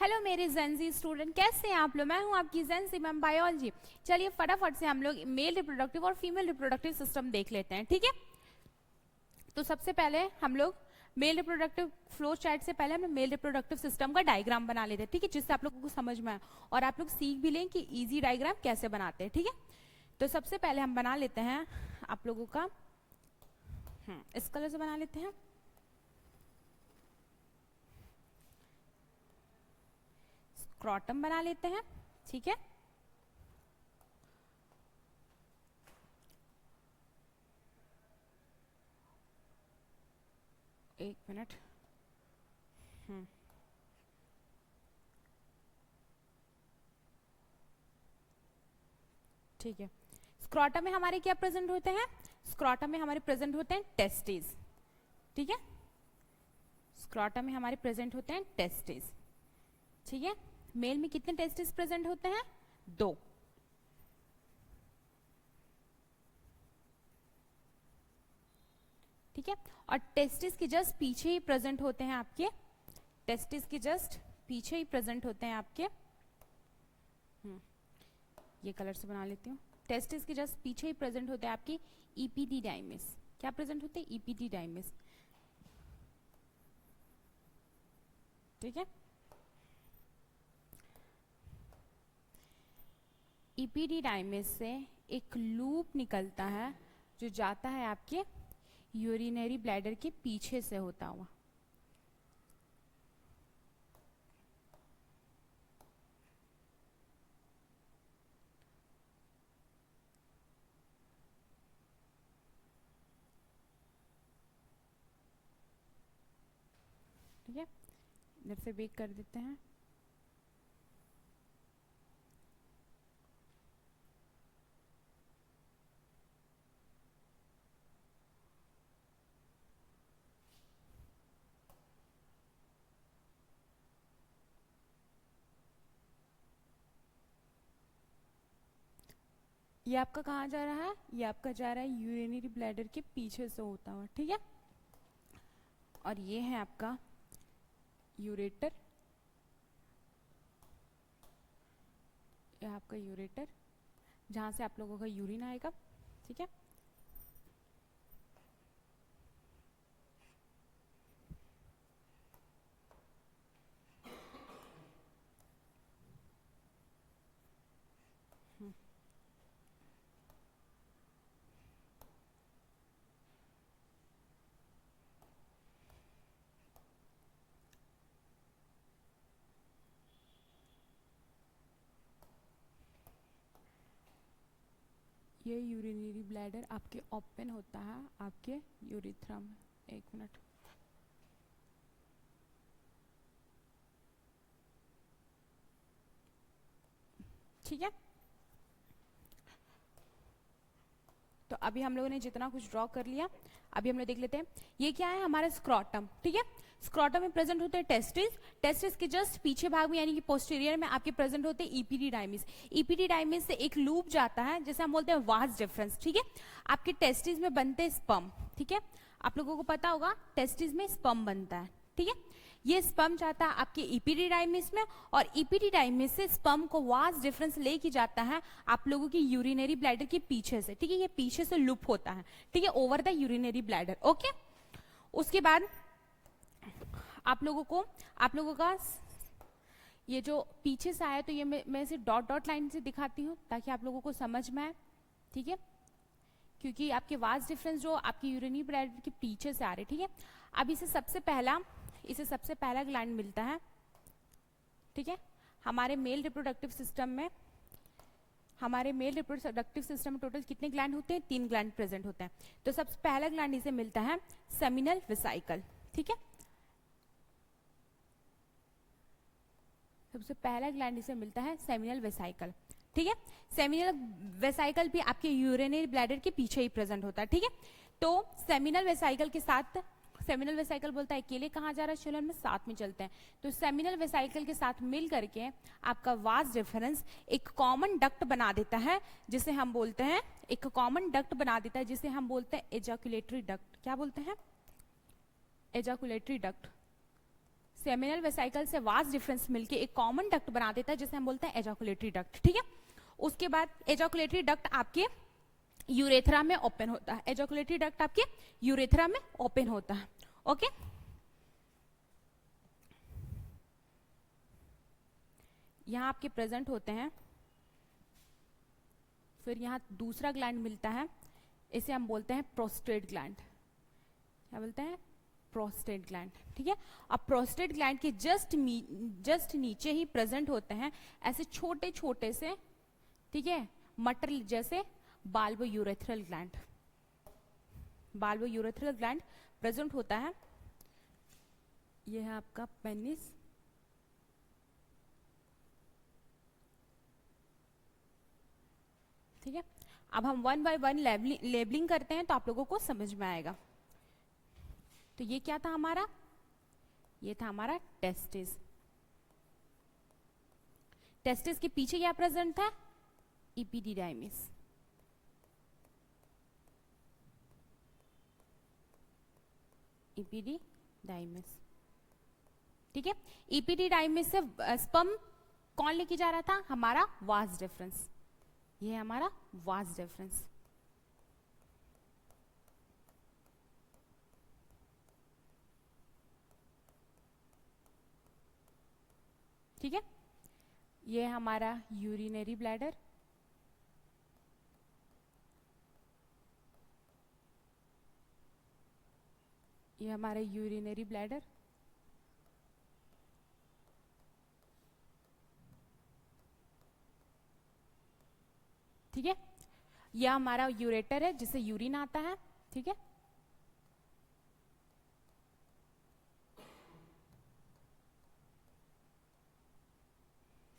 Hello मेरे Gen Z student, कैसे हैं आप लोग। मैं हूं आपकी जेंजी मैम बायोलॉजी। चलिए फटाफट से हम लोग मेल रिप्रोडक्टिव और फीमेल रिप्रोडक्टिव सिस्टम देख लेते हैं, ठीक है। तो सबसे पहले हम लोग मेल रिप्रोडक्टिव फ्लो चार्ट से पहले हम मेल रिप्रोडक्टिव सिस्टम का डायग्राम बना लेते हैं, ठीक है, जिससे आप लोगों को समझ में आए और आप लोग सीख भी लें कि इजी डायग्राम कैसे बनाते हैं, ठीक है। तो सबसे पहले हम बना लेते हैं आप लोगों का इस कलर से बना लेते हैं। स्क्रॉटम बना लेते हैं, ठीक है। एक मिनट। ठीक है। स्क्रॉटम में हमारे क्या प्रेजेंट होते हैं? स्क्रॉटम में हमारे प्रेजेंट होते हैं टेस्टिस, ठीक है। स्क्रॉटम में हमारे प्रेजेंट होते हैं टेस्टिस, ठीक है। मेल में कितने टेस्टिस प्रेजेंट होते हैं? 2, ठीक है। और टेस्टिस के जस्ट पीछे ही प्रेजेंट होते हैं आपके, टेस्टिस के जस्ट पीछे ही प्रेजेंट होते हैं आपके, ये कलर से बना लेती हूँ। टेस्टिस के जस्ट पीछे ही प्रेजेंट होते हैं आपके इपीडिडाइमिस। क्या प्रेजेंट होते हैं? इपीडिडाइमिस, ठीक है। इपीडिडाइमिस से एक लूप निकलता है जो जाता है आपके यूरिनरी ब्लैडर के पीछे से होता हुआ, ठीक है। इधर से बेक कर देते हैं। ये आपका कहाँ जा रहा है? ये आपका जा रहा है यूरिनरी ब्लैडर के पीछे से होता हुआ, ठीक है। और ये है आपका यूरेटर, ये आपका यूरेटर जहाँ से आप लोगों का यूरिन आएगा, ठीक है। ये यूरिनरी ब्लैडर आपके ओपन होता है आपके यूरिथ्रा में। एक मिनट। ठीक है। तो अभी हम लोगों ने जितना कुछ ड्रॉ कर लिया, अभी हम लोग देख लेते हैं ये क्या है हमारा स्क्रॉटम, ठीक है। स्क्रॉटम में प्रेजेंट होते हैं टेस्टिस, टेस्टिस के जस्ट पीछे भाग में यानी कि पोस्टीरियर में आपके प्रेजेंट होते हैं इपीडिडाइमिस। इपीडिडाइमिस से एक लूप जाता है जिसे हम बोलते हैं वास डिफरेंस, ठीक है। आपके टेस्टिस में बनते हैं स्पर्म, ठीक है। आप लोगों को पता होगा टेस्टिस में स्पर्म बनता है, ठीक है। ये स्पर्म जाता है आपके इपीडिडाइमिस में और इपीडिडाइमिस से स्पर्म को वास डिफरेंस लेके जाता है आप लोगों की यूरिनरी ब्लैडर के पीछे से, ठीक है। ये पीछे से लूप होता है, ठीक है, over the urinary bladder, okay. उसके बाद आप लोगों का ये जो पीछे से आया, तो ये मैं इसे डॉट डॉट लाइन से दिखाती हूँ ताकि आप लोगों को समझ में आए, ठीक है। क्योंकि आपके वास डिफरेंस जो आपकी यूरिनरी ब्लैडर के पीछे से आ रहे, ठीक है। अब इसे सबसे पहला ग्लैंड मिलता है, ठीक है। हमारे मेल रिप्रोडक्टिव सिस्टम में टोटल कितने ग्लैंड होते हैं? 3 ग्लैंड प्रेजेंट होते हैं। तो सबसे पहला ग्लैंड इसे मिलता है सेमिनल वेसिकल, ठीक है। सबसे पहला ग्लैंड इसे मिलता है सेमिनल वेसिकल, ठीक है। सेमिनल वेसिकल भी आपके यूरिनरी ब्लैडर के पीछे ही प्रेजेंट होता है, ठीक है। तो सेमिनल वेसिकल बोलता है अकेले कहाँ जा रहा है? चलो हम साथ में चलते हैं। तो सेमिनल वेसिकल के साथ मिल करके आपका वास डिफरेंस एक कॉमन डक्ट बना देता है जिसे हम बोलते हैं एजाकुलेटरी डक्ट। क्या बोलते हैं? एजाकुलेटरी डक्ट। सेमिनल वेसाइकल से वास्ट डिफरेंस मिलके एक कॉमन डक्ट बना देता है जिसे हम बोलते हैं एजाकुलेटरी डक्ट, ठीक है। उसके बाद एजाकुलेटरी डक्ट आपके यूरेथ्रा में ओपन होता है, एजाकुलेटरी डक्ट आपके यूरेथ्रा में ओपन होता है, ओके। यहां आपके प्रेजेंट होते हैं, फिर यहां दूसरा ग्लैंड मिलता है, इसे हम बोलते हैं प्रोस्टेट ग्लैंड, क्या बोलते हैं, प्रोस्टेट ग्लैंड, ठीक है। अब प्रोस्टेट ग्लैंड के जस्ट नीचे ही प्रेजेंट होते हैं ऐसे छोटे छोटे से, ठीक है, मटर जैसे Balbo urethral gland, Balbo urethral gland present होता है। यह है आपका पेनिस, ठीक है। अब हम 1 बाय 1 लेबलिंग करते हैं तो आप लोगों को समझ में आएगा। तो ये क्या था हमारा, ये था हमारा टेस्टिस। टेस्टिस के पीछे क्या प्रेजेंट था, इपिडिडाइमिस, इपिडिडाइमिस, ठीक है। इपिडिडाइमिस से स्पर्म कौन लेके जा रहा था, हमारा वास डिफरेंस, ये है हमारा वास डिफरेंस, ठीक है। ये है हमारा यूरिनरी ब्लैडर, ये हमारा यूरिनरी ब्लैडर, ठीक है। यह हमारा यूरेटर है जिससे यूरिन आता है, ठीक है।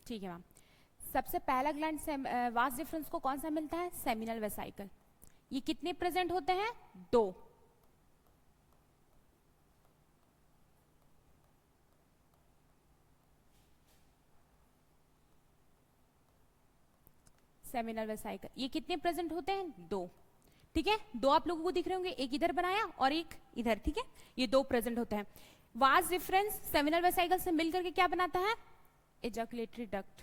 ठीक है मैम। सबसे पहला ग्लैंड वास डिफरेंस को कौन सा मिलता है, सेमिनल वेसाइकल। ये कितने प्रेजेंट होते हैं, 2, सेमिनल वेसाइकल, ये कितने प्रेजेंट होते हैं, 2, ठीक है। 2 आप लोगों को दिख रहे होंगे, एक इधर बनाया और एक इधर, ठीक है, ये 2 प्रेजेंट होते हैं। वास डिफरेंस सेमिनल वेसाइकल से मिलकर के क्या बनाता है, एजाकुलेटरी डक्ट,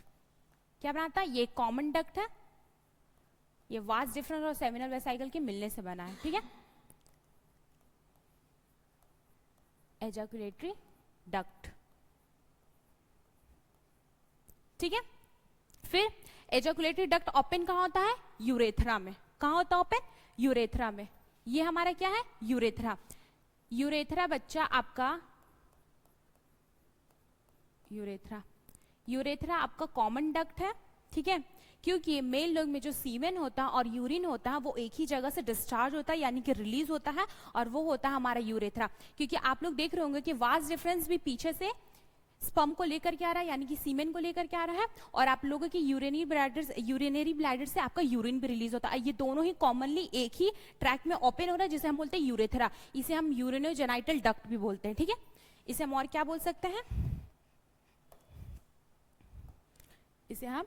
क्या बनाता है, ये कॉमन डक्ट है, ये वास डिफरेंस और सेमिनल वेसाइकल के मिलने से बना है, ठीक है, एजाकुलेटरी डक्ट, ठीक है। फिर एजाकुलेटरी डक्ट ओपन कहां होता है, यूरेथ्रा में, कहां होता है ओपन, यूरेथ्रा में। ये हमारा क्या है, यूरेथ्रा। यूरेथ्रा बच्चा आपका, यूरेथ्रा, यूरेथ्रा आपका कॉमन डक्ट है, ठीक है, क्योंकि मेल लोग में जो सीमेन होता है और यूरिन होता है वो एक ही जगह से डिस्चार्ज होता है, यानी कि रिलीज होता है, और वो होता है हमारा यूरेथ्रा। क्योंकि आप लोग देख रहे होंगे कि वास डिफरेंस भी पीछे से स्पर्म को लेकर के आ रहा है, यानी कि सीमेन को लेकर के आ रहा है, और आप लोगों की यूरिनरी ब्लैडर से आपका यूरिन भी रिलीज होता है। ये दोनों ही कॉमनली एक ही ट्रैक में ओपन हो रहा है, जिसे हम बोलते हैं यूरेथ्रा। इसे हम यूरिनोजेनाइटल डक्ट भी बोलते हैं, ठीक है। इसे हम और क्या बोल सकते हैं, इसे हम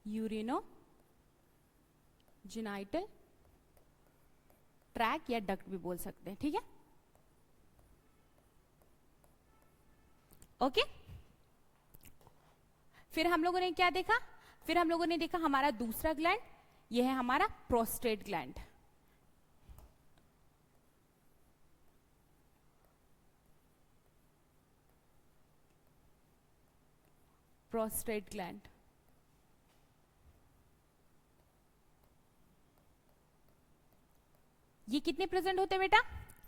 यूरिनोजेनाइटल ट्रैक या डक्ट भी बोल सकते हैं, ठीक है, ओके। फिर हम लोगों ने क्या देखा, फिर हम लोगों ने देखा हमारा दूसरा ग्लैंड, यह है हमारा प्रोस्टेट ग्लैंड, प्रोस्टेट ग्लैंड। ये कितने प्रेजेंट होते हैं बेटा,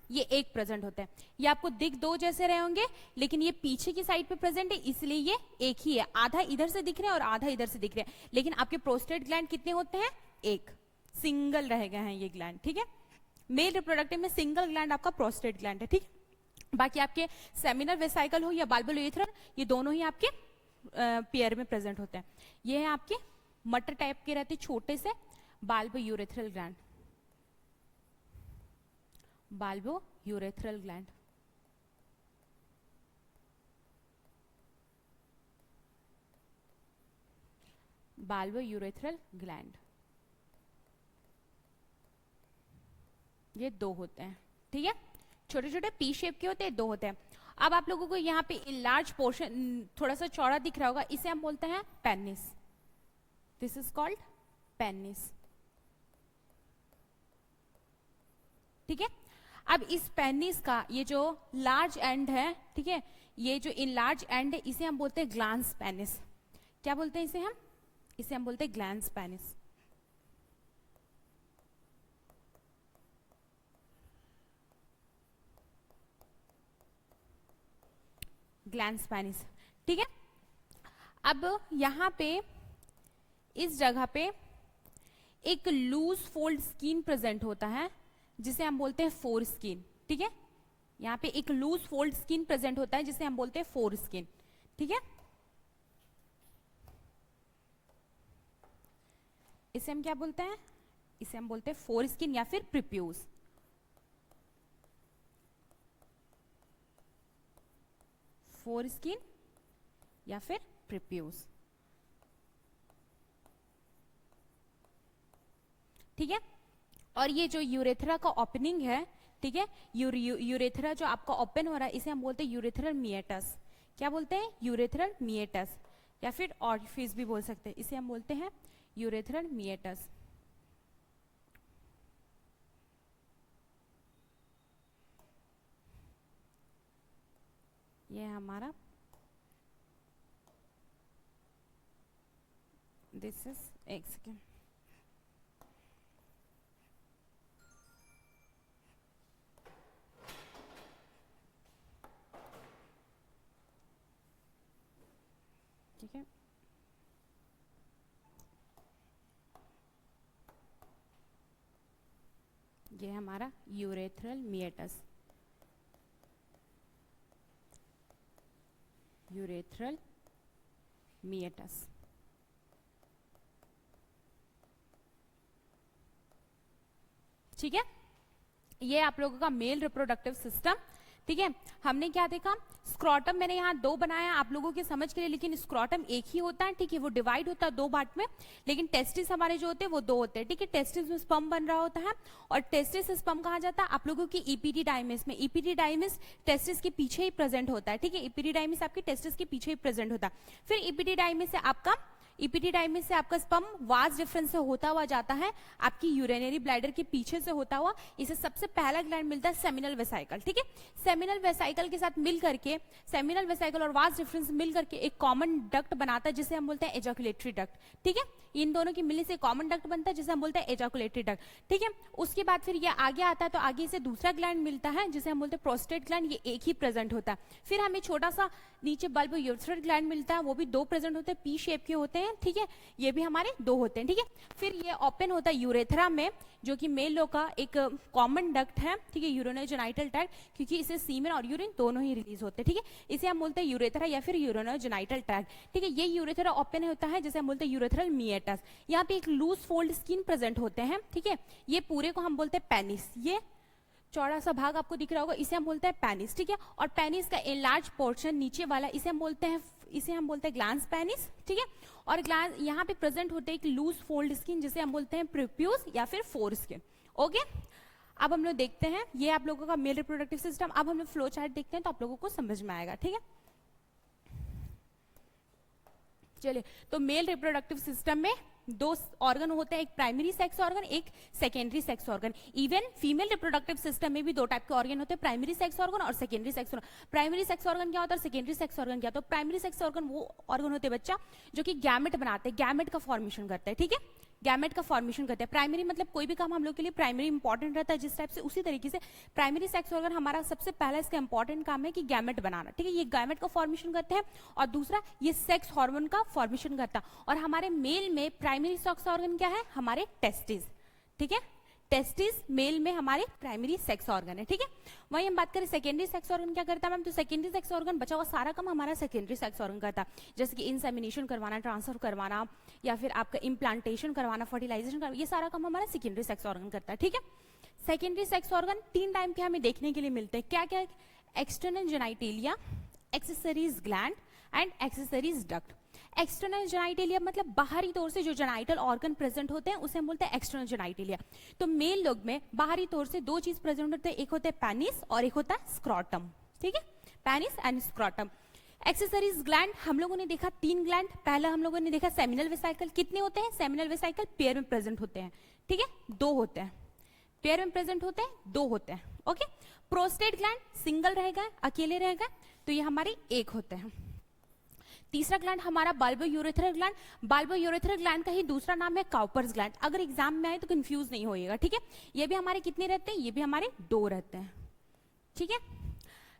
ये एक प्रेजेंट होता है। ये आपको दिख 2 जैसे रहे होंगे, लेकिन ये पीछे की साइड पे प्रेजेंट है, इसलिए ये एक ही है, आधा इधर से दिख रहे हैं और आधा इधर से दिख रहे हैं। लेकिन आपके प्रोस्टेट ग्लैंड कितने होते हैं, एक, सिंगल रह गए हैं ये ग्लैंड, ठीक है। मेल रिप्रोडक्टिव में सिंगल ग्लैंड आपका प्रोस्टेट ग्लैंड है, ठीक। बाकी आपके सेमिनल वेसाइकल हो या बाल्बल यूरेथ्रा, ये दोनों ही आपके पेयर में प्रेजेंट होते हैं। ये है आपके मटर टाइप के रहते छोटे से Balbo urethral gland, Balbo urethral gland, Balbo urethral gland, ये 2 होते हैं, ठीक है। छोटे छोटे पी शेप के होते हैं, 2 होते हैं। अब आप लोगों को यहाँ पे लार्ज पोर्शन थोड़ा सा चौड़ा दिख रहा होगा, इसे हम बोलते हैं penis. This is called penis. ठीक है, अब इस पेनिस का ये जो लार्ज एंड है, ठीक है, ये जो इन लार्ज एंड है, इसे हम बोलते हैं ग्लैंस पेनिस। क्या बोलते हैं इसे हम? इसे हम बोलते हैं ग्लैंस पेनिस। Glans penis. ठीक है, अब यहां पे इस जगह पे एक लूज फोल्ड स्किन प्रेजेंट होता है जिसे हम बोलते हैं फोर स्किन। ठीक है, यहाँ पे एक लूज फोल्ड स्किन प्रेजेंट होता है जिसे हम बोलते हैं फोर स्किन। ठीक है, इसे हम क्या बोलते हैं? इसे हम बोलते हैं फोर स्किन या फिर प्रिप्यूज। फोर स्किन या फिर प्रिप्यूज। ठीक है, और ये जो यूरेथ्रा का ओपनिंग है, ठीक है, यूरेथ्रा जो आपका ओपन हो रहा है, इसे हम बोलते हैं यूरेथ्रल मिएटस। क्या बोलते हैं? यूरेथ्रल मिएटस, या फिर ऑरिफिस भी बोल सकते हैं। इसे हम बोलते हैं यूरेथ्रल मिएटस। ये हमारा दिस इज एक सेकेंड, ठीक है, ये हमारा यूरेथ्रल मिएटस। Urethral meatus. ठीक है, ये आप लोगों का मेल रिप्रोडक्टिव सिस्टम। ठीक है, हमने क्या देखा? स्क्रॉटम मैंने यहाँ 2 बनाया आप लोगों के समझ के लिए, लेकिन स्क्रॉटम एक ही होता है। ठीक है, वो डिवाइड होता है 2 पार्ट में, लेकिन टेस्टिस हमारे जो होते हैं वो 2 होते हैं। ठीक है, टेस्टिस में स्पर्म बन रहा होता है, और टेस्टिस स्पर्म कहा जाता है आप लोगों की इपीडिडाइमिस में। इपीडिडाइमिस टेस्टिस के पीछे ही प्रेजेंट होता है। ठीक है, इपीडिडाइमिस आपकी टेस्टिस के पीछे ही प्रेजेंट होता है। फिर इपीडिडाइमिस से आपका स्पर्म वाज डिफरेंस से होता हुआ जाता है आपकी यूरिनरी ब्लैडर के पीछे से होता हुआ। इसे सबसे पहला ग्लैंड मिलता है सेमिनल वेसाइकल। ठीक है, सेमिनल वेसाइकल के साथ मिल करके, सेमिनल वेसाइकल और वाज डिफरेंस मिल करके एक कॉमन डक्ट बनाता है जिसे हम बोलते हैं एजाकुलेटरी डक्ट। ठीक है, इन दोनों की मिलने से कॉमन डक्ट बनता है जिसे हम बोलते हैं एजाकुलेटरी डक्ट। ठीक है, उसके बाद फिर ये आगे आता है तो आगे से दूसरा ग्लैंड मिलता है जिसे हम बोलते हैं प्रोस्टेट ग्लैंड। ये एक ही प्रेजेंट होता है। फिर हमें छोटा सा नीचे बल्ब यूरेथ्रल ग्लैंड मिलता है, वो भी 2 प्रेजेंट होते हैं, पी शेप के होते हैं। ठीक है, ये भी हमारे 2 होते हैं। ठीक है, फिर ये ओपन होता है यूरेथ्रा में, जो कि मेल लोग का एक कॉमन डक्ट है। ठीक है, यूरिनोजेनाइटल ट्रैक्ट, क्योंकि इसे सीमेन और यूरिन दोनों ही रिलीज होते हैं। ठीक है, इसे हम बोलते हैं यूरेथ्रा या फिर यूरिनोजेनाइटल ट्रैक्ट। ठीक है, ये यूरेथ्रा ओपन होता है जिसे हम बोलते हैं यूरेथ्रल मिएटस। यहाँ पे एक लूज फोल्ड स्किन प्रेजेंट होते हैं। ठीक है, ये पूरे को हम बोलते हैं पेनिस। ये चौड़ा सा भाग आपको दिख रहा होगा, इसे हम बोलते हैं पेनिस। ठीक है, और पेनिस का लार्ज पोर्शन नीचे वाला इसे हम बोलते हैं ग्लैंस पेनिस। ठीक है, और ग्लैंस यहाँ पे प्रेजेंट होते हैं एक लूज फोल्ड स्किन जिसे हम बोलते हैं प्रिप्यूज या फिर फोर स्किन। ओके, अब हम लोग देखते हैं, ये आप लोगों का मेल रिप्रोडक्टिव सिस्टम। अब हम लोग फ्लो चार्ट देखते हैं तो आप लोगों को समझ में आएगा। ठीक है, चलिए, तो मेल रिप्रोडक्टिव सिस्टम में 2 ऑर्गन होते हैं, एक प्राइमरी सेक्स ऑर्गन, एक secondary sex organ. Even female reproductive system में भी 2 टाइप के ऑर्गन होते हैं, प्राइमरी सेक्स ऑर्गन और secondary sex organ. Primary sex organ क्या होता है, सेकेंडरी सेक्स ऑर्गन क्या होता है? प्राइमरी सेक्स ऑर्गन वो ऑर्गन होते हैं बच्चा जो कि गैमेट बनाते हैं, गैमेट का फॉर्मेशन करते हैं। ठीक है, गैमेट का फॉर्मेशन करते हैं। प्राइमरी मतलब कोई भी काम हम लोग के लिए प्राइमरी इंपॉर्टेंट रहता है जिस टाइप से, उसी तरीके से प्राइमरी सेक्स ऑर्गन हमारा सबसे पहला इसका इंपॉर्टेंट काम है कि गैमेट बनाना। ठीक है, ये गैमेट का फॉर्मेशन करते हैं, और दूसरा ये सेक्स हार्मोन का फॉर्मेशन करता है। और हमारे मेल में प्राइमरी सेक्स ऑर्गन क्या है? हमारे टेस्टिस। ठीक है, टेस्टिस मेल में हमारे प्राइमरी सेक्स ऑर्गन है। ठीक है, वहीं हम बात करें सेकेंडरी सेक्स ऑर्गन क्या करता है मैम, तो सेकेंडरी सेक्स ऑर्गन बचा हुआ सारा काम हमारा सेकेंडरी सेक्स ऑर्गन करता है, जैसे कि इंसेमिनेशन करवाना, ट्रांसफर करवाना, या फिर आपका इम्प्लांटेशन करवाना, फर्टिलाइजेशन करवाना, ये सारा काम हमारा सेकेंडरी सेक्स ऑर्गन करता है। ठीक है, सेकेंडरी सेक्स ऑर्गन 3 टाइम के हमें देखने के लिए मिलते हैं। क्या क्या? External genitalia, accessories gland and accessories duct. External genitalia मतलब बाहरी तौर से जो जेनाइटल ऑर्गन प्रेजेंट होते हैं उसे हम बोलते हैं एक्सटर्नल जेनाइटेलिया। तो मेल लोग में बाहरी तौर से दो चीज प्रेजेंट होते हैं, एक होता है पेनिस और एक होता है स्क्रॉटम, ठीक है, penis and scrotum. Accessories gland हम लोगों ने देखा 3 ग्लैंड, पहला हम लोगों ने देखा सेमिनल वेसिकल, कितने होते हैं सेमिनल वेसिकल, पेयर में प्रेजेंट होते हैं, ठीक है, 2 होते हैं, पेयर में प्रेजेंट होते हैं 2 होते हैं, ओके। प्रोस्टेट ग्लैंड सिंगल रहेगा, अकेले रहेगा, तो ये हमारे 1 होते हैं। तीसरा ग्लैंड हमारा Balbo urethral gland, Balbo urethral gland का ही दूसरा नाम है काउपर्स ग्लैंड, अगर एग्जाम में आए तो कंफ्यूज नहीं होइएगा, ठीक है। ये भी हमारे कितने रहते हैं, ये भी हमारे 2 रहते हैं, ठीक है।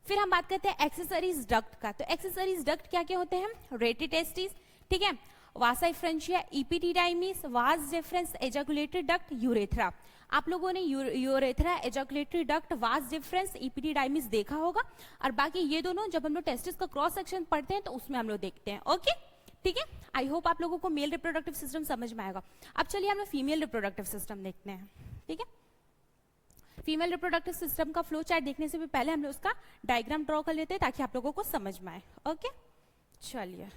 फिर हम बात करते हैं एक्सेसरीज डक्ट का। तो एक्सेसरीज डक्ट क्या क्या होते हैं, रेटिटेस्टिस, ठीक है, वासा फ्रेंचिया, इपिडिडाइमिस, वास डिफरेंस, एजाकुलेटरी डक्ट, यूरेथ्रा। आप लोगों ने यूरेथ्रा, एजाकुलेटरी डक्ट, वास डिफरेंस, इपिडिडाइमिस देखा होगा, और बाकी ये दोनों जब हम लोग टेस्टिस का क्रॉस सेक्शन पढ़ते हैं तो उसमें हम लोग देखते हैं, ओके, ठीक है। आई होप आप लोगों को मेल रिप्रोडक्टिव सिस्टम समझ में आएगा। अब चलिए हम लोग फीमेल रिप्रोडक्टिव सिस्टम देखते हैं, ठीक है। फीमेल रिप्रोडक्टिव सिस्टम का फ्लो चार्ट देखने से भी पहले हम लोग उसका डायग्राम ड्रॉ कर लेते हैं ताकि आप लोगों को समझ में आए, ओके। चलिए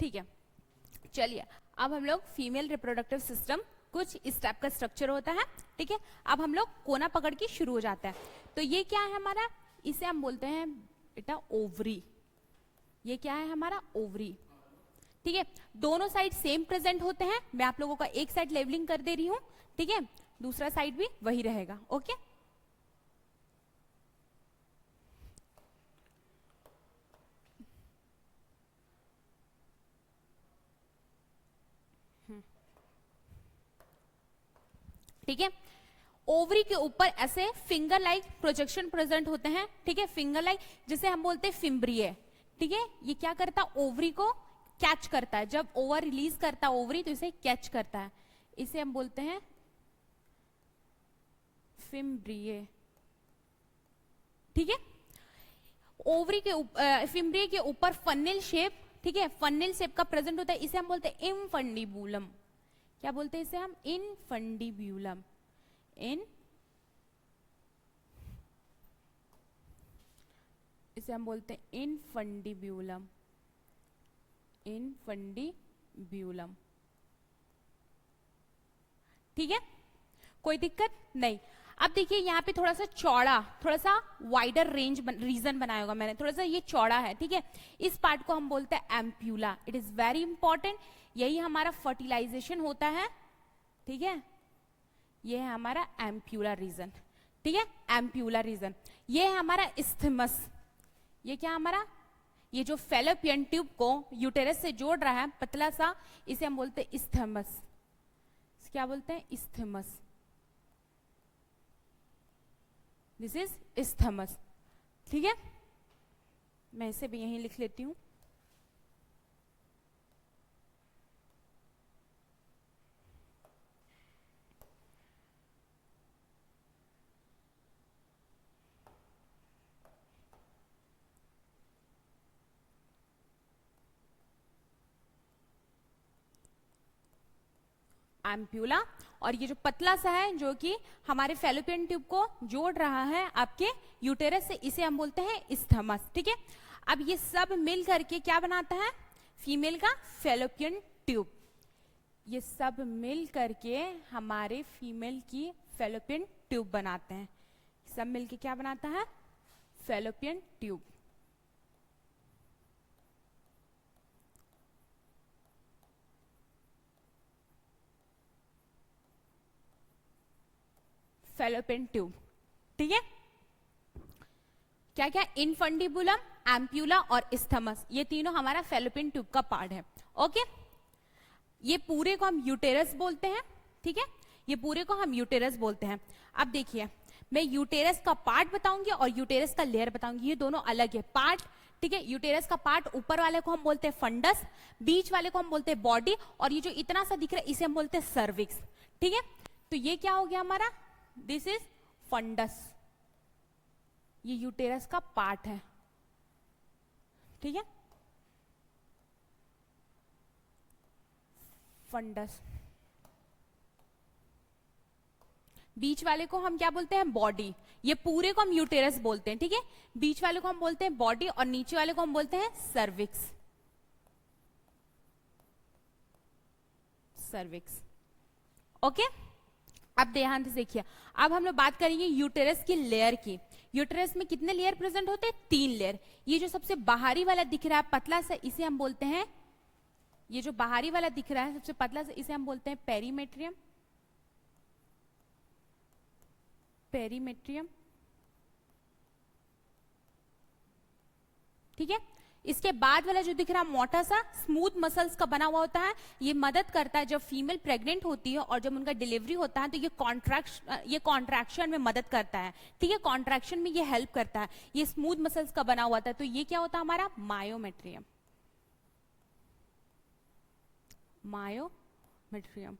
ठीक है, चलिए अब हम लोग फीमेल रिप्रोडक्टिव सिस्टम कुछ इस टाइप का स्ट्रक्चर होता है, ठीक है। अब हम लोग कोना पकड़ के शुरू हो जाता है। तो ये क्या है हमारा, इसे हम बोलते हैं बेटा ओवरी, ये क्या है हमारा ओवरी, ठीक है। दोनों साइड सेम प्रेजेंट होते हैं, मैं आप लोगों का एक साइड लेवलिंग कर दे रही हूं, ठीक है, दूसरा साइड भी वही रहेगा, ओके। ठीक है, ओवरी के ऊपर ऐसे फिंगर लाइक प्रोजेक्शन प्रेजेंट होते हैं, ठीक है, फिंगर लाइक जिसे हम बोलते हैं फिम्ब्रिये, ठीक है। ये क्या करता है, ओवरी को कैच करता है, जब ओवर रिलीज करता है ओवरी तो इसे कैच करता है, इसे हम बोलते हैं फिम्ब्रिये, ठीक है। ओवरी के फिम्ब्रिये के ऊपर फन्निल शेप, ठीक है, फन्निल शेप का प्रेजेंट होता है, इसे हम बोलते हैं इनफंडिबुलम, क्या बोलते हैं इसे हम, इनफंडिब्यूलम, इसे हम बोलते हैं इनफंडिब्यूलम, इनफंडिब्यूलम, ठीक है, कोई दिक्कत नहीं। अब देखिए यहाँ पे थोड़ा सा चौड़ा, थोड़ा सा वाइडर रीजन बनाया होगा मैंने, थोड़ा सा ये चौड़ा है, ठीक है। इस पार्ट को हम बोलते हैं ampulla. It is very important, यही हमारा फर्टिलाइजेशन होता है, ठीक है। ये है हमारा एम्प्यूला रीजन, ठीक है, एम्प्यूला रीजन। ये है हमारा इस्थमस। ये क्या हमारा, ये जो फेलोपियन ट्यूब को यूटेरस से जोड़ रहा है पतला सा, इसे हम बोलते हैं इस्थमस। क्या बोलते हैं, इस्थमस। दिस इज इस्थमस, ठीक है। मैं इसे भी यहीं लिख लेती हूं। एम्प्यूला, और ये जो पतला सा है जो कि हमारे फेलोपियन ट्यूब को जोड़ रहा है आपके यूटेरस से, इसे हम बोलते हैं इस्थमस, ठीक है। अब ये सब मिल करके क्या बनाता है, फीमेल का फेलोपियन ट्यूब। ये सब मिल करके हमारे फीमेल की फेलोपियन ट्यूब बनाते हैं। सब मिलके क्या बनाता है, फेलोपियन ट्यूब। फेलोपियन ट्यूब, ठीक है। क्या क्या, इनफंडिबुलम, एम्प्यूला और इस्थमस, ये तीनों हमारा फेलोपियन ट्यूब का पार्ट है, ओके। ये पूरे को हम यूटेरस बोलते हैं, ठीक है, ये पूरे को हम यूटेरस बोलते हैं। अब देखिए, मैं यूटेरस का पार्ट बताऊंगी और यूटेरस का लेयर बताऊंगी, ये दोनों अलग है पार्ट, ठीक है। यूटेरस का पार्ट ऊपर वाले को हम बोलते हैं फंडस, बीच वाले को हम बोलते हैं बॉडी, और ये जो इतना सा दिख रहा है इसे हम बोलते हैं सर्विक्स, ठीक है। तो ये क्या हो गया हमारा, दिस इज फंडस, ये यूटेरस का पार्ट है, ठीक है, फंडस। बीच वाले को हम क्या बोलते हैं, बॉडी। ये पूरे को हम यूटेरस बोलते हैं, ठीक है। बीच वाले को हम बोलते हैं बॉडी और नीचे वाले को हम बोलते हैं सर्विक्स, सर्विक्स, ओके। अब ध्यान से देखिए, अब हम लोग बात करेंगे यूटेरस की लेयर की। यूटेरस में कितने लेयर प्रेजेंट होते हैं, 3 लेयर। ये जो सबसे बाहरी वाला दिख रहा है पतला सा, इसे हम बोलते हैं, ये जो बाहरी वाला दिख रहा है सबसे पतला सा, इसे हम बोलते हैं पेरीमेट्रियम, पेरीमेट्रियम, ठीक है। इसके बाद वाला जो दिख रहा है मोटा सा स्मूथ मसल्स का बना हुआ होता है, ये मदद करता है जब फीमेल प्रेग्नेंट होती है और जब उनका डिलीवरी होता है तो ये कॉन्ट्रैक्शन में मदद करता है, ठीक है, कॉन्ट्रैक्शन में ये हेल्प करता है। ये स्मूथ मसल्स का बना हुआ था, तो ये क्या होता है हमारा मायोमेट्रियम, मायोमेट्रियम,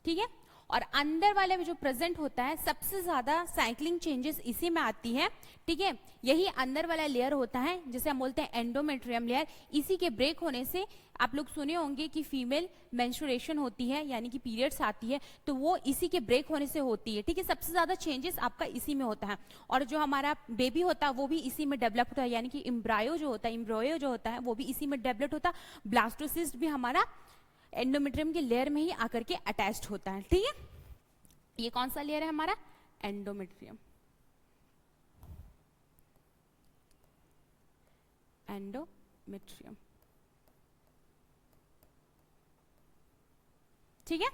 ठीक है। और अंदर वाले में जो प्रेजेंट होता है सबसे ज्यादा साइक्लिंग चेंजेस इसी में आती है, ठीक है। यही अंदर वाला लेयर होता है जिसे हम बोलते हैं एंडोमेट्रियम लेयर। इसी के ब्रेक होने से आप लोग सुने होंगे कि फीमेल मेंस्ट्रुएशन होती है, यानी कि पीरियड्स आती है, तो वो इसी के ब्रेक होने से होती है, ठीक है। सबसे ज्यादा चेंजेस आपका इसी में होता है। और जो हमारा बेबी होता है वो भी इसी में डेवलप होता है, यानी कि एम्ब्रायो जो होता है, एम्ब्रोयो जो होता है वो भी इसी में डेवलप होता है। ब्लास्टोसिस्ट भी हमारा एंडोमेट्रियम के लेयर में ही आकर के अटैच्ड होता है, ठीक है। ये कौन सा लेयर है हमारा, एंडोमेट्रियम, एंडोमेट्रियम, ठीक है।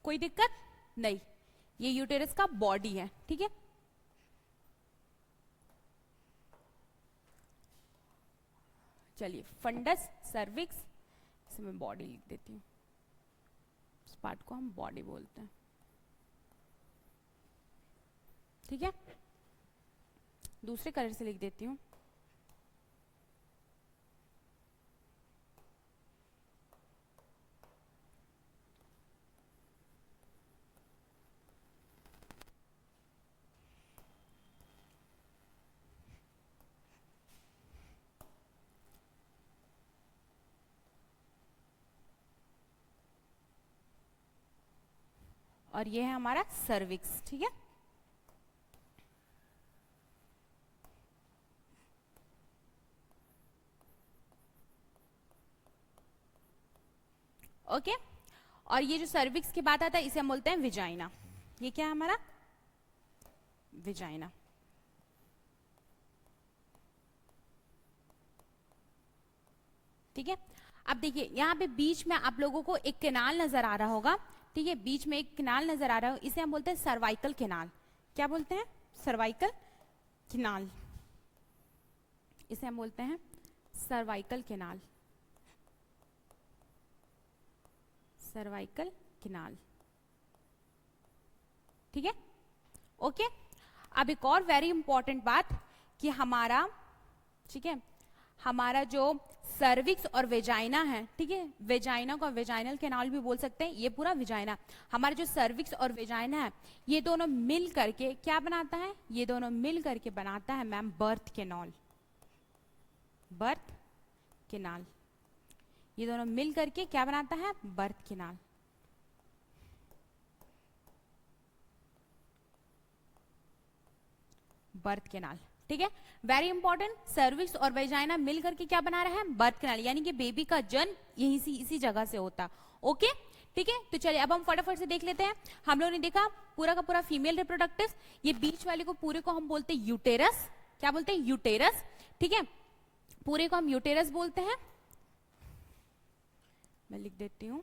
कोई दिक्कत नहीं, ये यूटेरस का बॉडी है, ठीक है। चलिए, फंडस, सर्विक्स, इसे मैं बॉडी लिख देती हूँ, इस पार्ट को हम बॉडी बोलते हैं, ठीक है। दूसरे कलर से लिख देती हूँ, और ये है हमारा सर्विक्स, ठीक है। ओके, और ये जो सर्विक्स की बात आता है इसे हम बोलते हैं विजाइना। ये क्या है हमारा? विजाइना। ठीक है, अब देखिए यहाँ पे बीच में आप लोगों को एक कैनाल नजर आ रहा होगा, ठीक है, बीच में एक कैनाल नजर आ रहा है, इसे हम बोलते हैं सर्वाइकल कैनाल। क्या बोलते हैं? Cervical canal. इसे हम बोलते हैं सर्वाइकल कैनाल। सर्वाइकल कैनाल, ठीक है, ओके। अब एक और वेरी इंपॉर्टेंट बात कि हमारा, ठीक है, हमारा जो सर्विक्स और वेजाइना है, ठीक है, वेजाइना को वेजाइनल कैनाल भी बोल सकते हैं, ये पूरा वेजाइना, हमारा जो सर्विक्स और वेजाइना है ये दोनों मिल करके क्या बनाता है? ये दोनों मिल करके बनाता है ma'am birth canal. Birth canal, ये दोनों मिल करके क्या बनाता है? Birth canal. बर्थ कैनाल, ठीक है, वेरी इंपॉर्टेंट। सर्विक्स और वेजाइना मिल करके क्या बना रहा है? बर्थ कैनाल, यानी कि बेबी का जन्म यहीं से, इसी जगह से होता। ओके, ठीक है, तो चलिए अब हम फटाफट से देख लेते हैं। हम लोगों ने देखा पूरा का पूरा फीमेल रिप्रोडक्टिव, ये बीच वाले को पूरे को हम बोलते हैं यूटेरस। क्या बोलते हैं? यूटेरस, ठीक है, पूरे को हम यूटेरस बोलते हैं। मैं लिख देती हूँ,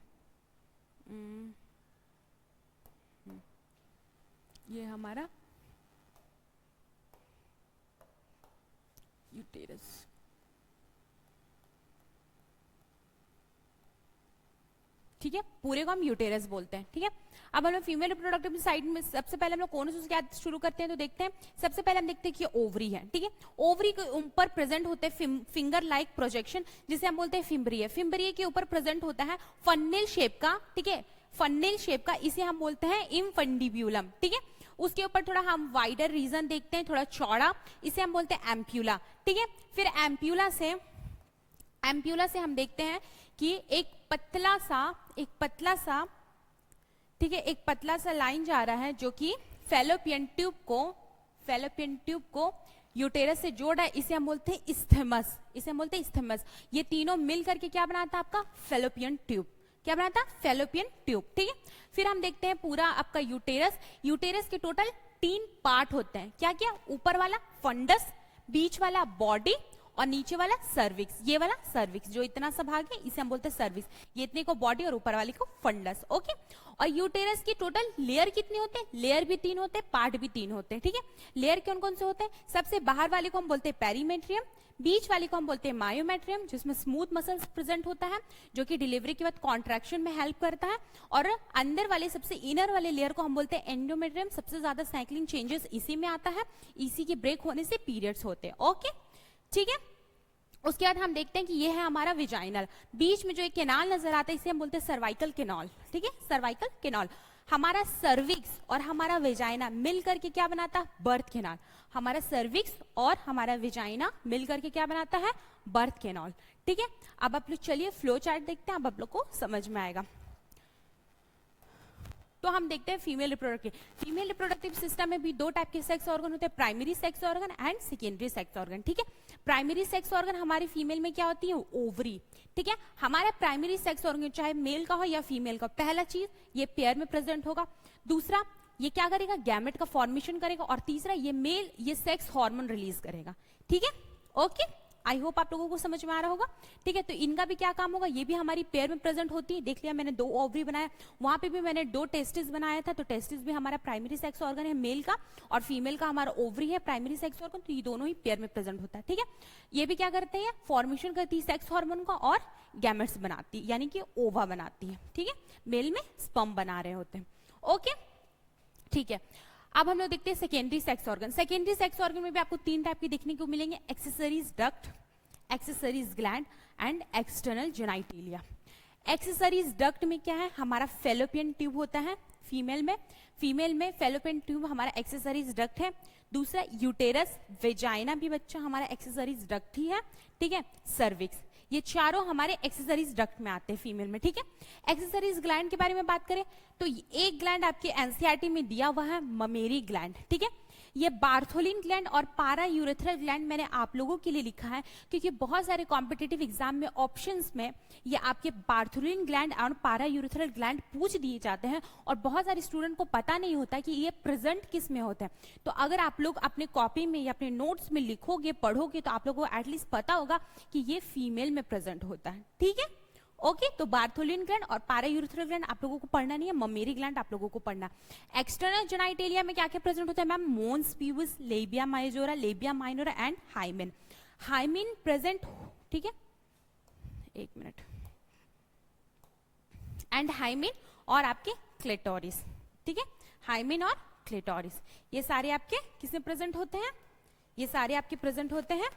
ये हमारा यूटेरस, ठीक है, पूरे को हम यूटेरस बोलते हैं। ठीक है, अब हम लोग फीमेल रिप्रोडक्टिव साइड में सबसे पहले हम लोग कौन से क्या शुरू करते हैं, तो देखते हैं सबसे पहले हम देखते हैं कि ओवरी है। ठीक है, ओवरी के ऊपर प्रेजेंट होते हैं फिंगर लाइक प्रोजेक्शन, जिसे हम बोलते हैं फिम्ब्रिय। फिम्ब्रिय के ऊपर प्रेजेंट होता है फन्नेल शेप का, ठीक है, फन्नेल शेप का, इसे हम बोलते हैं इम्फंडिब्यूलम। ठीक है, उसके ऊपर थोड़ा हम वाइडर रीजन देखते हैं, थोड़ा चौड़ा, इसे हम बोलते हैं एम्प्यूला। ठीक है, फिर एम्प्यूला से हम देखते हैं कि एक पतला सा ठीक है, एक पतला सा लाइन जा रहा है जो कि फैलोपियन ट्यूब को यूटेरस से जोड़ रहा है, इसे हम बोलते हैं इस्थेमस। ये तीनों मिल करके क्या बनाता है आपका? Fallopian tube. क्या बनाता? Fallopian tube. ठीक है, फिर हम देखते हैं पूरा आपका यूटेरस के टोटल 3 पार्ट होते हैं। क्या क्या? ऊपर वाला फंडस, बीच वाला बॉडी और नीचे वाला सर्विक्स। ये वाला सर्विक्स जो इतना सा भाग है इसे हम बोलते हैं सर्विक्स। ये इतने को बॉडी और ऊपर वाले को फंडस। ओके, और यूटेरस की टोटल लेयर कितने होते हैं? लेयर भी 3 होते हैं, पार्ट भी 3 होते हैं। ठीक है, लेयर कौन कौन से होते हैं? सबसे बाहर वाले को हम बोलते हैं पेरीमेट्रियम, बीच वाले को हम बोलते हैं मायोमेट्रियम, जिसमें स्मूथ मसल्स प्रेजेंट होता है जो कि डिलीवरी के बाद कॉन्ट्रैक्शन में हेल्प करता है, और अंदर वाले सबसे इनर वाले लेयर को हम बोलते हैं एंडोमेट्रियम। सबसे ज्यादा साइक्लिंग चेंजेस इसी में आता है, इसी के ब्रेक होने से पीरियड्स होते हैं। ओके, ठीक है, उसके बाद हम देखते हैं कि ये है हमारा विजाइनल, बीच में जो एक कैनाल नजर आता है इसे हम बोलते हैं सर्वाइकल कैनाल। ठीक है, सर्वाइकल कैनाल। हमारा सर्विक्स और हमारा विजाइना मिल करके क्या बनाता है? Birth canal. हमारा सर्विक्स और हमारा विजाइना मिल करके क्या बनाता है? Birth canal. ठीक है, अब आप लोग चलिए फ्लो चार्ट देखते हैं, अब आप लोग को समझ में आएगा। तो हम देखते हैं फीमेल रिप्रोडक्टिव सिस्टम में भी 2 टाइप के सेक्स ऑर्गन होते हैं, primary sex organ and secondary sex organ. ठीक है, प्राइमरी सेक्स ऑर्गन हमारी फीमेल में क्या होती है? ओवरी। ठीक है, हमारा प्राइमरी सेक्स ऑर्गन चाहे मेल का हो या फीमेल का, पहला चीज ये पेयर में प्रेजेंट होगा, दूसरा ये क्या करेगा? गैमेट का फॉर्मेशन करेगा, और तीसरा ये सेक्स हार्मोन रिलीज करेगा। ठीक है, ओके, आई होप आप लोगों को समझ में आ रहा होगा। ठीक है, तो इनका भी क्या काम होगा? ये भी हमारी पेयर में प्रेजेंट होती है। देख लिया मैंने 2 ओवरी बनाया, वहां पे भी मैंने 2 टेस्टिस बनाया था, तो टेस्टिस भी हमारा प्राइमरी सेक्स ऑर्गन है मेल का, और फीमेल का हमारा ओवरी है प्राइमरी सेक्स ऑर्गन, तो ये दोनों ही पेयर में प्रेजेंट होता है। ठीक है, ये भी क्या करते हैं? फॉर्मेशन करती है सेक्स हार्मोन का और गैमेट्स बनाती है, यानी कि ओवा बनाती है। ठीक है, मेल में स्पर्म बना रहे होते हैं। ओके, ठीक है, अब हम लोग देखते हैं secondary sex organ. Secondary sex organ में भी आपको 3 टाइप के देखने को मिलेंगे, accessories duct, accessories gland and external genitalia. Accessories duct में क्या है? हमारा फैलोपियन ट्यूब होता है फीमेल में फैलोपियन ट्यूब हमारा एक्सेसरीज डक्ट है। दूसरा यूटेरस, वेजाइना भी बच्चा हमारा एक्सेसरीज डक्ट ही है। ठीक है, सर्विक्स, ये चारों हमारे एक्सेसरीज डक्ट में आते हैं फीमेल में। ठीक है, एक्सेसरीज ग्लैंड के बारे में बात करें तो एक ग्लैंड आपके एनसीईआरटी में दिया हुआ है, ममेरी ग्लैंड। ठीक है, ये बार्थोलिन ग्लैंड और पारा यूरेथ्रल ग्लैंड मैंने आप लोगों के लिए लिखा है क्योंकि बहुत सारे कॉम्पिटिटिव एग्जाम में ऑप्शंस में ये आपके बार्थोलिन ग्लैंड और पारा यूरेथ्रल ग्लैंड पूछ दिए जाते हैं और बहुत सारे स्टूडेंट को पता नहीं होता कि ये प्रेजेंट किस में होता है। तो अगर आप लोग अपने कॉपी में या अपने नोट्स में लिखोगे पढ़ोगे तो आप लोगों को एटलीस्ट पता होगा कि ये फीमेल में प्रेजेंट होता है। ठीक है, ओके। तो बार्थोलिन ग्लैंड और पारायूरेथ्रल ग्लैंड आप लोगों को पढ़ना नहीं है, ममेरी ग्लैंड आप लोगों को पढ़ना। एक्सटर्नल जेनाइटेलिया में क्या क्या प्रेजेंट होता है ma'am? Mons pubis, labia majora, labia minora and hymen. Hymen present, ठीक है, एक मिनट, एंड हाइमेन और आपके क्लेटोरिस। ठीक है, हाइमेन और क्लेटोरिस ये सारे आपके किसमें प्रेजेंट होते हैं? ये सारे आपके प्रेजेंट होते हैं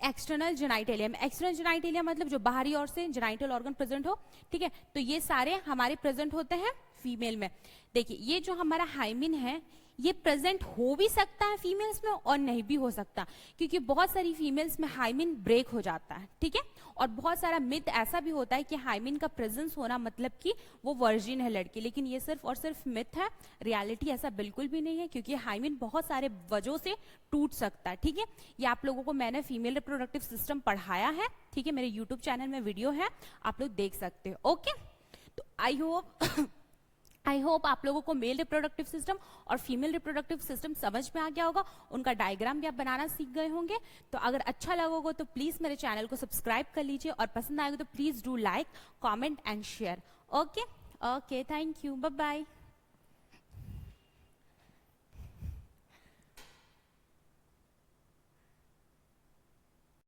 एक्सटर्नल जेनाइटेलिया में। एक्सटर्नल जेनाइटेलिया मतलब जो बाहरी ओर से जेनाइटल ऑर्गन प्रेजेंट हो। ठीक है, तो ये सारे हमारे प्रेजेंट होते हैं फीमेल में। देखिए ये जो हमारा हाइमिन है ये प्रेजेंट हो भी सकता है फीमेल्स में और नहीं भी हो सकता, क्योंकि बहुत सारी फीमेल्स में हाइमिन ब्रेक हो जाता है। ठीक है, और बहुत सारा मिथ ऐसा भी होता है कि हाइमिन का प्रेजेंस होना मतलब कि वो वर्जिन है लड़की, लेकिन ये सिर्फ और सिर्फ मिथ है। रियलिटी ऐसा बिल्कुल भी नहीं है, क्योंकि हाइमिन बहुत सारे वजहों से टूट सकता है। ठीक है, ये आप लोगों को मैंने फीमेल रिप्रोडक्टिव सिस्टम पढ़ाया है। ठीक है, मेरे यूट्यूब चैनल में वीडियो है, आप लोग देख सकते हो। ओके, तो आई होप आप लोगों को मेल रिप्रोडक्टिव सिस्टम और फीमेल रिप्रोडक्टिव सिस्टम समझ में आ गया होगा, उनका डायग्राम भी आप बनाना सीख गए होंगे। तो अगर अच्छा लगा होगा तो प्लीज मेरे चैनल को सब्सक्राइब कर लीजिए और पसंद आएगा तो please do like, comment and share. Okay, thank you, bye bye.